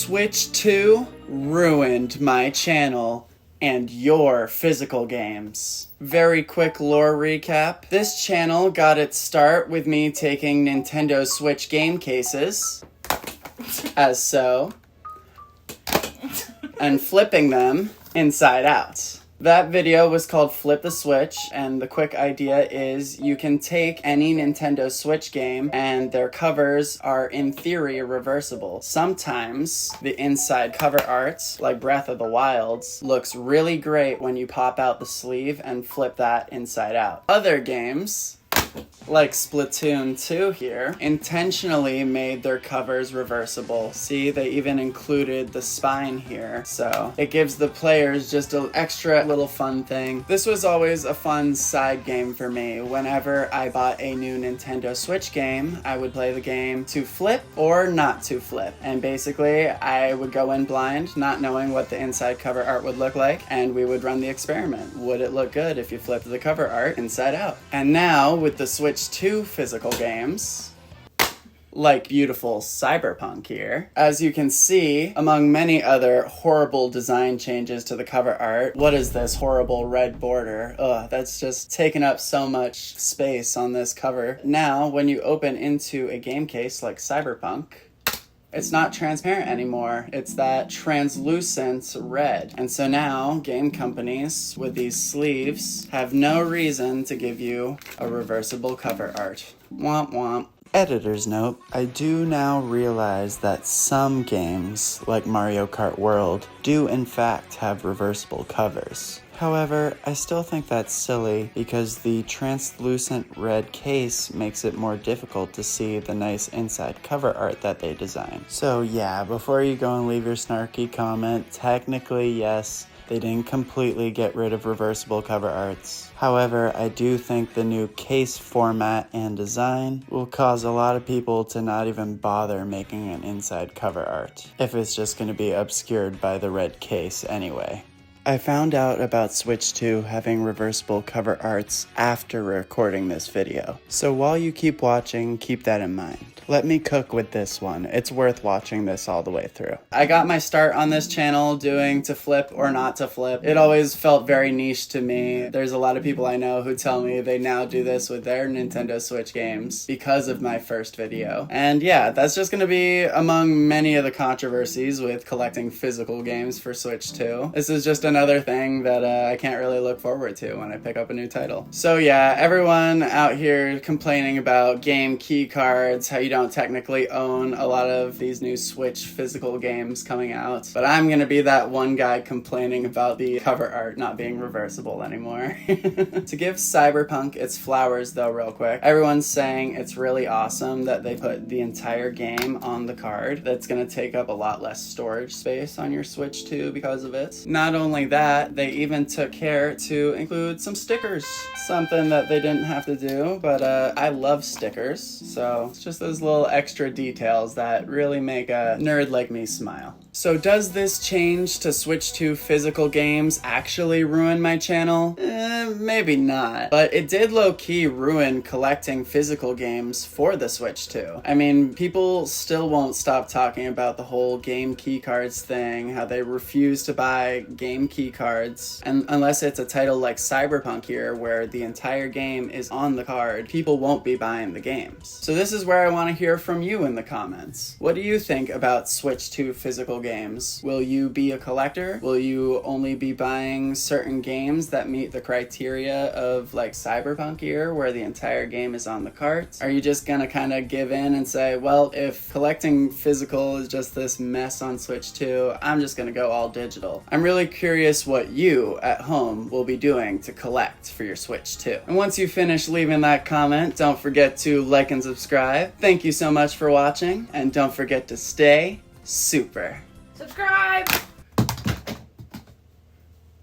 Switch 2 ruined my channel and your physical games. Very quick lore recap. This channel got its start with me taking Nintendo Switch game cases, as so, and flipping them inside out. That video was called Flip the Switch, and the quick idea is you can take any Nintendo Switch game and their covers are in theory reversible. Sometimes the inside cover art, like Breath of the Wilds, looks really great when you pop out the sleeve and flip that inside out. Other games, like Splatoon 2 here, intentionally made their covers reversible. See, they even included the spine here, so it gives the players just an extra little fun thing. This was always a fun side game for me. Whenever I bought a new Nintendo Switch game, I would play the game to flip or not to flip. And basically, I would go in blind, not knowing what the inside cover art would look like, and we would run the experiment. Would it look good if you flipped the cover art inside out? And now, with the Switch 2 physical games, like beautiful Cyberpunk here, as you can see, among many other horrible design changes to the cover art, what is this horrible red border? Ugh, that's just taken up so much space on this cover. Now, when you open into a game case like Cyberpunk, it's not transparent anymore. It's that translucent red. And so now, game companies with these sleeves have no reason to give you a reversible cover art. Womp womp. Editor's note, I do now realize that some games, like Mario Kart World, do in fact have reversible covers. However, I still think that's silly because the translucent red case makes it more difficult to see the nice inside cover art that they design. So yeah, before you go and leave your snarky comment, technically yes, they didn't completely get rid of reversible cover arts. However, I do think the new case format and design will cause a lot of people to not even bother making an inside cover art, if it's just going to be obscured by the red case anyway. I found out about Switch 2 having reversible cover arts after recording this video. So while you keep watching, keep that in mind. Let me cook with this one. It's worth watching this all the way through. I got my start on this channel doing to flip or not to flip. It always felt very niche to me. There's a lot of people I know who tell me they now do this with their Nintendo Switch games because of my first video. And yeah, that's just gonna be among many of the controversies with collecting physical games for Switch 2. This is just another thing that I can't really look forward to when I pick up a new title. So yeah, everyone out here complaining about game key cards, how you don't technically own a lot of these new Switch physical games coming out, but I'm gonna be that one guy complaining about the cover art not being reversible anymore. To give Cyberpunk its flowers though real quick, everyone's saying it's really awesome that they put the entire game on the card. That's gonna take up a lot less storage space on your Switch 2 because of it. Not only that, they even took care to include some stickers. Something that they didn't have to do, but I love stickers, so it's just those little extra details that really make a nerd like me smile. So does this change to Switch 2 physical games actually ruin my channel? Maybe not. But it did low-key ruin collecting physical games for the Switch 2. I mean, people still won't stop talking about the whole game keycards thing, how they refuse to buy game keycards. And unless it's a title like Cyberpunk here, where the entire game is on the card, people won't be buying the games. So this is where I want to hear from you in the comments. What do you think about Switch 2 physical games? Will you be a collector? Will you only be buying certain games that meet the criteria of like Cyberpunk here, where the entire game is on the cart? Are you just gonna kind of give in and say, well, if collecting physical is just this mess on Switch 2, I'm just gonna go all digital? I'm really curious what you at home will be doing to collect for your Switch 2. And once you finish leaving that comment, don't forget to like and subscribe. Thank you so much for watching, and don't forget to stay super. Subscribe!